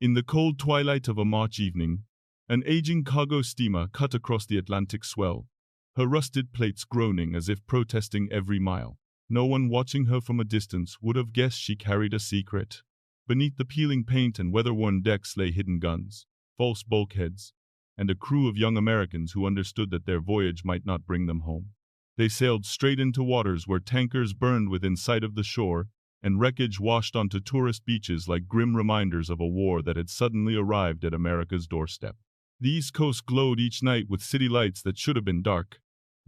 In the cold twilight of a March evening, an aging cargo steamer cut across the Atlantic swell, her rusted plates groaning as if protesting every mile. No one watching her from a distance would have guessed she carried a secret. Beneath the peeling paint and weather-worn decks lay hidden guns, false bulkheads, and a crew of young Americans who understood that their voyage might not bring them home. They sailed straight into waters where tankers burned within sight of the shore, and wreckage washed onto tourist beaches like grim reminders of a war that had suddenly arrived at America's doorstep. The East Coast glowed each night with city lights that should have been dark.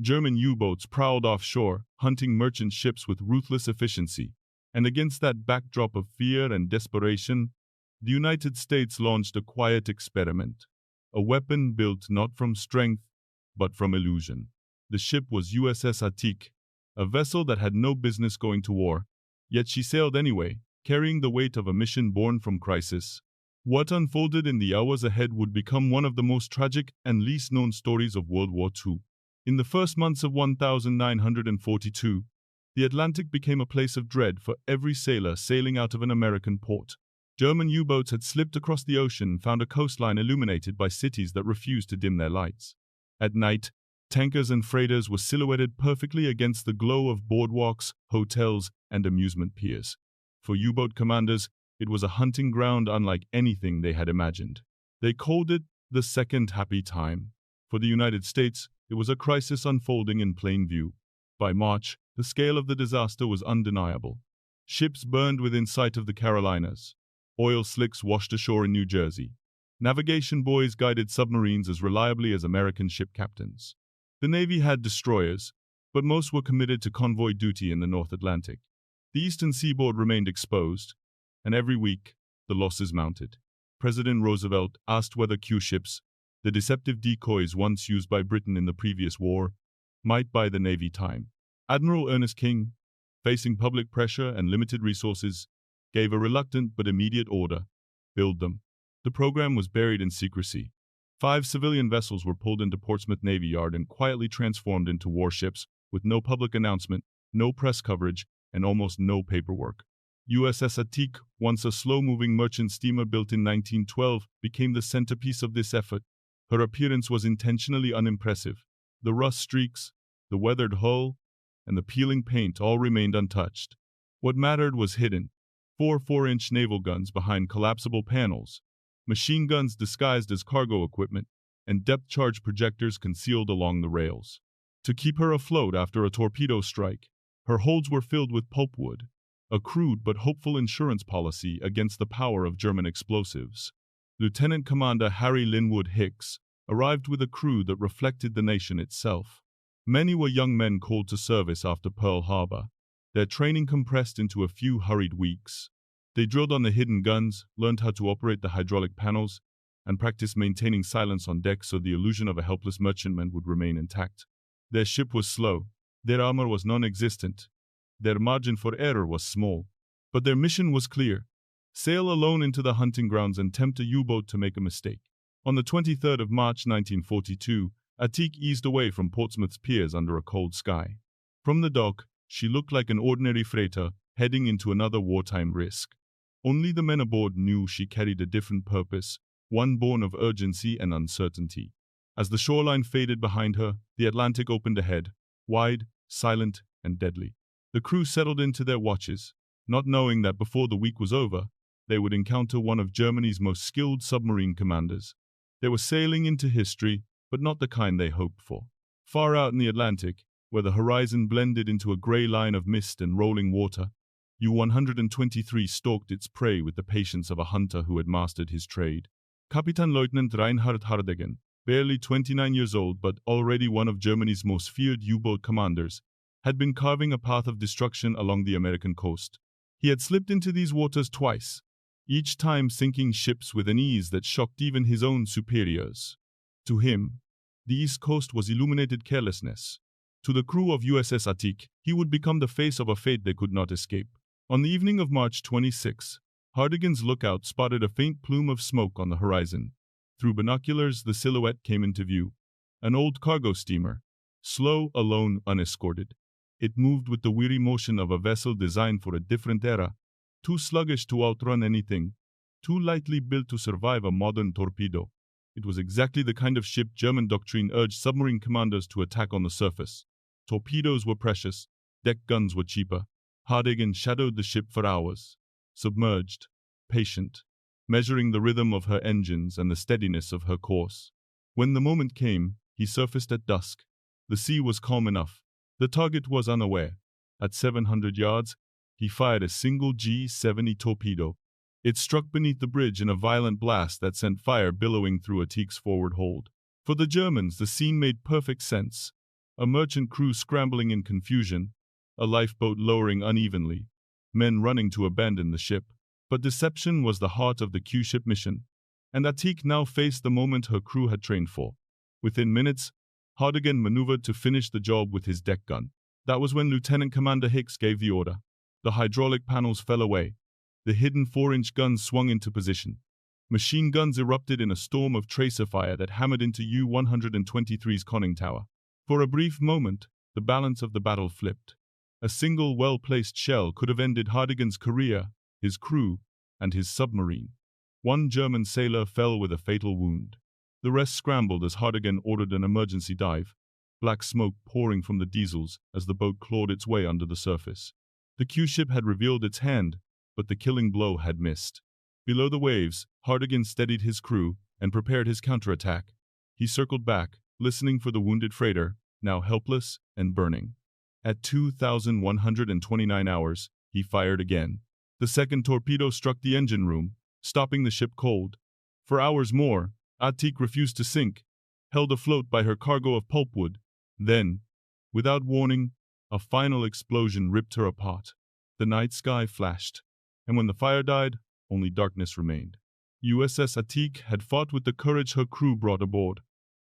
German U-boats prowled offshore, hunting merchant ships with ruthless efficiency. And against that backdrop of fear and desperation, the United States launched a quiet experiment. A weapon built not from strength, but from illusion. The ship was USS Atik, a vessel that had no business going to war, yet she sailed anyway, carrying the weight of a mission born from crisis. What unfolded in the hours ahead would become one of the most tragic and least known stories of World War II. In the first months of 1942, the Atlantic became a place of dread for every sailor sailing out of an American port. German U-boats had slipped across the ocean and found a coastline illuminated by cities that refused to dim their lights. At night, tankers and freighters were silhouetted perfectly against the glow of boardwalks, hotels, and amusement piers. For U-boat commanders, it was a hunting ground unlike anything they had imagined. They called it the second happy time. For the United States, it was a crisis unfolding in plain view. By March, the scale of the disaster was undeniable. Ships burned within sight of the Carolinas. Oil slicks washed ashore in New Jersey. Navigation buoys guided submarines as reliably as American ship captains. The Navy had destroyers, but most were committed to convoy duty in the North Atlantic. The eastern seaboard remained exposed, and every week, the losses mounted. President Roosevelt asked whether Q ships, the deceptive decoys once used by Britain in the previous war, might buy the Navy time. Admiral Ernest King, facing public pressure and limited resources, gave a reluctant but immediate order: build them. The program was buried in secrecy. 5 civilian vessels were pulled into Portsmouth Navy Yard and quietly transformed into warships, with no public announcement, no press coverage, and almost no paperwork. USS Atik, once a slow-moving merchant steamer built in 1912, became the centerpiece of this effort. Her appearance was intentionally unimpressive. The rust streaks, the weathered hull, and the peeling paint all remained untouched. What mattered was hidden. 4 4-inch naval guns behind collapsible panels, machine guns disguised as cargo equipment, and depth-charge projectors concealed along the rails. To keep her afloat after a torpedo strike, her holds were filled with pulpwood, a crude but hopeful insurance policy against the power of German explosives. Lieutenant Commander Harry Lynnwood Hicks arrived with a crew that reflected the nation itself. Many were young men called to service after Pearl Harbor, their training compressed into a few hurried weeks. They drilled on the hidden guns, learned how to operate the hydraulic panels, and practiced maintaining silence on deck so the illusion of a helpless merchantman would remain intact. Their ship was slow, their armor was non-existent, their margin for error was small, but their mission was clear: sail alone into the hunting grounds and tempt a U-boat to make a mistake. On the 23rd of March 1942, Atik eased away from Portsmouth's piers under a cold sky. From the dock, she looked like an ordinary freighter heading into another wartime risk. Only the men aboard knew she carried a different purpose, one born of urgency and uncertainty. As the shoreline faded behind her, the Atlantic opened ahead, wide, silent, and deadly. The crew settled into their watches, not knowing that before the week was over, they would encounter one of Germany's most skilled submarine commanders. They were sailing into history, but not the kind they hoped for. Far out in the Atlantic, where the horizon blended into a grey line of mist and rolling water, U-123 stalked its prey with the patience of a hunter who had mastered his trade. Kapitänleutnant Reinhard Hardegen, barely 29 years old but already one of Germany's most feared U-boat commanders, had been carving a path of destruction along the American coast. He had slipped into these waters twice, each time sinking ships with an ease that shocked even his own superiors. To him, the East Coast was illuminated carelessness. To the crew of USS Atik, he would become the face of a fate they could not escape. On the evening of March 26, Hardegen's lookout spotted a faint plume of smoke on the horizon. Through binoculars, the silhouette came into view. An old cargo steamer, slow, alone, unescorted. It moved with the weary motion of a vessel designed for a different era, too sluggish to outrun anything, too lightly built to survive a modern torpedo. It was exactly the kind of ship German doctrine urged submarine commanders to attack on the surface. Torpedoes were precious, deck guns were cheaper. Hardegen shadowed the ship for hours, submerged, patient, measuring the rhythm of her engines and the steadiness of her course. When the moment came, he surfaced at dusk. The sea was calm enough. The target was unaware. At 700 yards, he fired a single G-70 torpedo. It struck beneath the bridge in a violent blast that sent fire billowing through Atik's forward hold. For the Germans, the scene made perfect sense. A merchant crew scrambling in confusion, a lifeboat lowering unevenly, men running to abandon the ship. But deception was the heart of the Q-ship mission, and Atik now faced the moment her crew had trained for. Within minutes, Hardegen maneuvered to finish the job with his deck gun. That was when Lieutenant Commander Hicks gave the order. The hydraulic panels fell away. The hidden 4-inch guns swung into position. Machine guns erupted in a storm of tracer fire that hammered into U-123's conning tower. For a brief moment, the balance of the battle flipped. A single well-placed shell could have ended Hardegen's career, his crew, and his submarine. One German sailor fell with a fatal wound. The rest scrambled as Hardegen ordered an emergency dive, black smoke pouring from the diesels as the boat clawed its way under the surface. The Q-ship had revealed its hand, but the killing blow had missed. Below the waves, Hardegen steadied his crew and prepared his counterattack. He circled back, listening for the wounded freighter, now helpless and burning. At 2,129 hours, he fired again. The second torpedo struck the engine room, stopping the ship cold. For hours more, Atik refused to sink, held afloat by her cargo of pulpwood. Then, without warning, a final explosion ripped her apart. The night sky flashed, and when the fire died, only darkness remained. USS Atik had fought with the courage her crew brought aboard.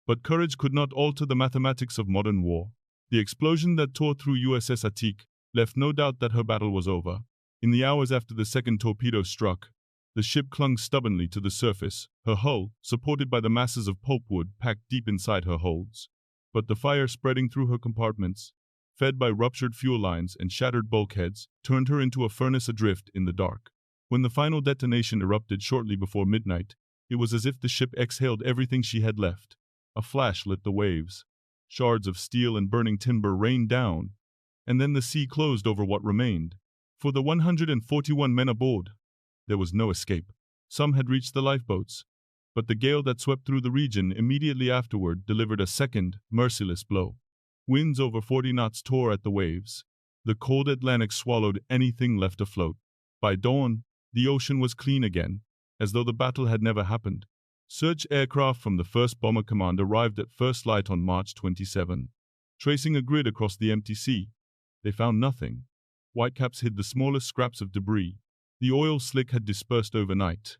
But courage could not alter the mathematics of modern war. The explosion that tore through USS Atik left no doubt that her battle was over. In the hours after the second torpedo struck, the ship clung stubbornly to the surface, her hull, supported by the masses of pulpwood packed deep inside her holds. But the fire spreading through her compartments, fed by ruptured fuel lines and shattered bulkheads, turned her into a furnace adrift in the dark. When the final detonation erupted shortly before midnight, it was as if the ship exhaled everything she had left. A flash lit the waves. Shards of steel and burning timber rained down, and then the sea closed over what remained. For the 141 men aboard, there was no escape. Some had reached the lifeboats, but the gale that swept through the region immediately afterward delivered a second, merciless blow. Winds over 40 knots tore at the waves. The cold Atlantic swallowed anything left afloat. By dawn, the ocean was clean again, as though the battle had never happened. Search aircraft from the 1st Bomber Command arrived at first light on March 27. Tracing a grid across the empty sea, they found nothing. Whitecaps hid the smallest scraps of debris. The oil slick had dispersed overnight.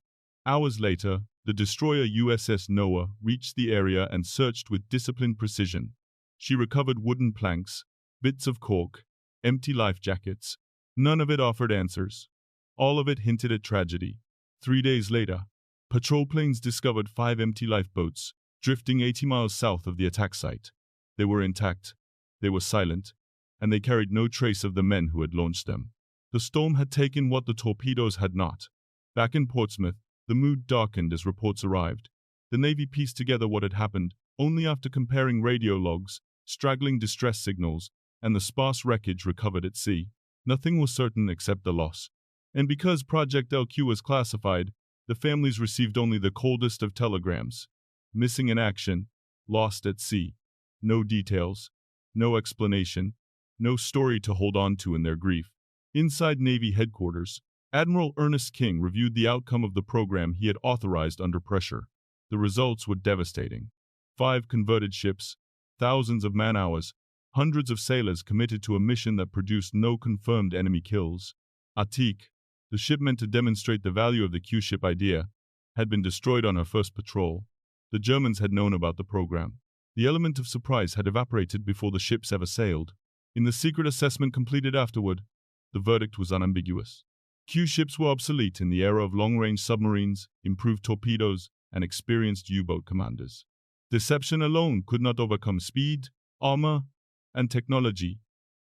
Hours later, the destroyer USS Noah reached the area and searched with disciplined precision. She recovered wooden planks, bits of cork, empty life jackets. None of it offered answers. All of it hinted at tragedy. 3 days later, patrol planes discovered 5 empty lifeboats, drifting 80 miles south of the attack site. They were intact, they were silent, and they carried no trace of the men who had launched them. The storm had taken what the torpedoes had not. Back in Portsmouth, the mood darkened as reports arrived. The Navy pieced together what had happened only after comparing radio logs, straggling distress signals, and the sparse wreckage recovered at sea. Nothing was certain except the loss. And because Project LQ was classified, the families received only the coldest of telegrams. Missing in action, lost at sea. No details, no explanation, no story to hold on to in their grief. Inside Navy headquarters, Admiral Ernest King reviewed the outcome of the program he had authorized under pressure. The results were devastating. 5 converted ships, thousands of man-hours, hundreds of sailors committed to a mission that produced no confirmed enemy kills. Atik, the ship meant to demonstrate the value of the Q-ship idea, had been destroyed on her first patrol. The Germans had known about the program. The element of surprise had evaporated before the ships ever sailed. In the secret assessment completed afterward, the verdict was unambiguous. Q-ships were obsolete in the era of long-range submarines, improved torpedoes, and experienced U-boat commanders. Deception alone could not overcome speed, armor, and technology,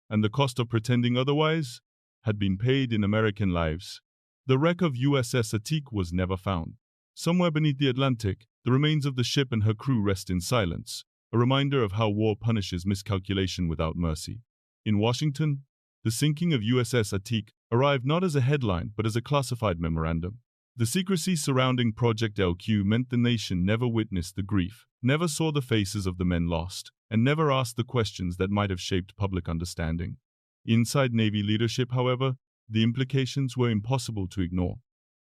and the cost of pretending otherwise had been paid in American lives. The wreck of USS Atik was never found. Somewhere beneath the Atlantic, the remains of the ship and her crew rest in silence, a reminder of how war punishes miscalculation without mercy. In Washington, the sinking of USS Atik arrived not as a headline but as a classified memorandum. The secrecy surrounding Project LQ meant the nation never witnessed the grief, never saw the faces of the men lost, and never asked the questions that might have shaped public understanding. Inside Navy leadership, however, the implications were impossible to ignore.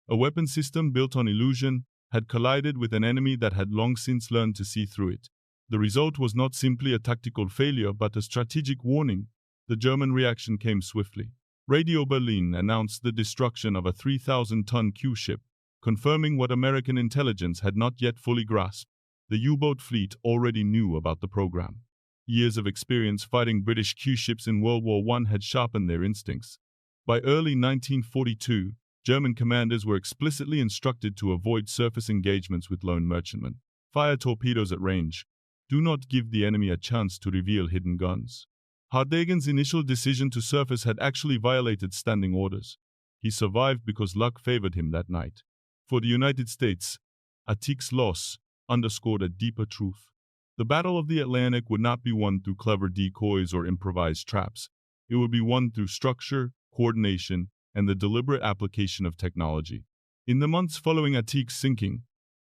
A weapon system built on illusion had collided with an enemy that had long since learned to see through it. The result was not simply a tactical failure but a strategic warning. The German reaction came swiftly. Radio Berlin announced the destruction of a 3,000-ton Q ship, confirming what American intelligence had not yet fully grasped. The U-boat fleet already knew about the program. Years of experience fighting British Q ships in World War I had sharpened their instincts. By early 1942, German commanders were explicitly instructed to avoid surface engagements with lone merchantmen. Fire torpedoes at range. Do not give the enemy a chance to reveal hidden guns. Hardegen's initial decision to surface had actually violated standing orders. He survived because luck favored him that night. For the United States, Atik's loss underscored a deeper truth. The Battle of the Atlantic would not be won through clever decoys or improvised traps. It would be won through structure, coordination, and the deliberate application of technology. In the months following Atik's sinking,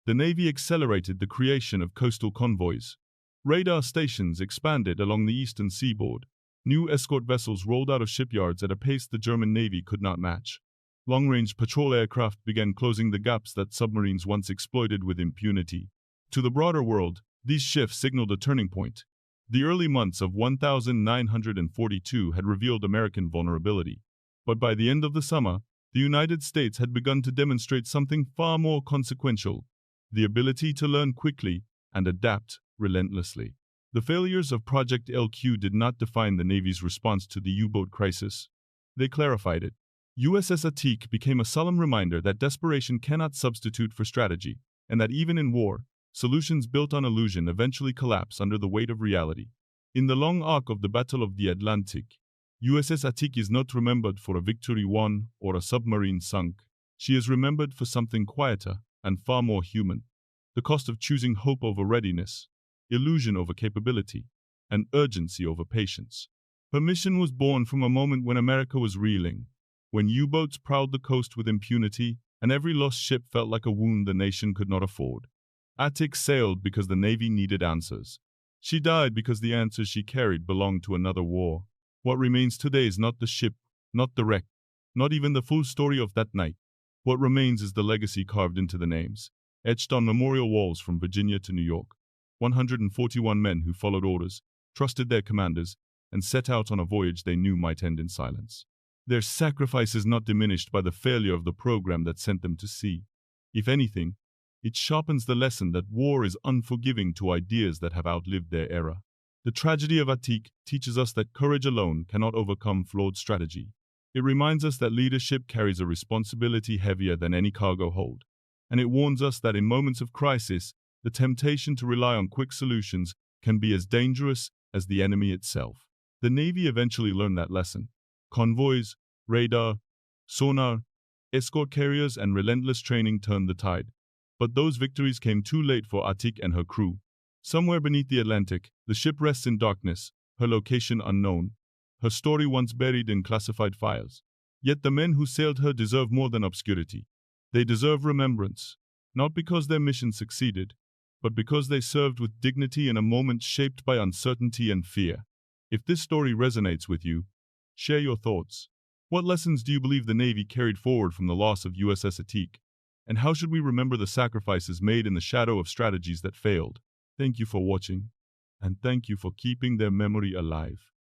the Navy accelerated the creation of coastal convoys. Radar stations expanded along the eastern seaboard. New escort vessels rolled out of shipyards at a pace the German Navy could not match. Long-range patrol aircraft began closing the gaps that submarines once exploited with impunity. To the broader world, these shifts signaled a turning point. The early months of 1942 had revealed American vulnerability. But by the end of the summer, the United States had begun to demonstrate something far more consequential: the ability to learn quickly and adapt relentlessly. The failures of Project LQ did not define the Navy's response to the U-boat crisis. They clarified it. USS Atik became a solemn reminder that desperation cannot substitute for strategy, and that even in war, solutions built on illusion eventually collapse under the weight of reality. In the long arc of the Battle of the Atlantic, USS Atik is not remembered for a victory won or a submarine sunk. She is remembered for something quieter and far more human: the cost of choosing hope over readiness, illusion over capability, and urgency over patience. Her mission was born from a moment when America was reeling, when U-boats prowled the coast with impunity, and every lost ship felt like a wound the nation could not afford. Atik sailed because the Navy needed answers. She died because the answers she carried belonged to another war. What remains today is not the ship, not the wreck, not even the full story of that night. What remains is the legacy carved into the names, etched on memorial walls from Virginia to New York. 141 men who followed orders, trusted their commanders, and set out on a voyage they knew might end in silence. Their sacrifice is not diminished by the failure of the program that sent them to sea. If anything, it sharpens the lesson that war is unforgiving to ideas that have outlived their era. The tragedy of Atik teaches us that courage alone cannot overcome flawed strategy. It reminds us that leadership carries a responsibility heavier than any cargo hold. And it warns us that in moments of crisis, the temptation to rely on quick solutions can be as dangerous as the enemy itself. The Navy eventually learned that lesson. Convoys, radar, sonar, escort carriers, and relentless training turned the tide. But those victories came too late for Atik and her crew. Somewhere beneath the Atlantic, the ship rests in darkness, her location unknown, her story once buried in classified files. Yet the men who sailed her deserve more than obscurity. They deserve remembrance, not because their mission succeeded, but because they served with dignity in a moment shaped by uncertainty and fear. If this story resonates with you, share your thoughts. What lessons do you believe the Navy carried forward from the loss of USS Atik? And how should we remember the sacrifices made in the shadow of strategies that failed? Thank you for watching, and thank you for keeping their memory alive.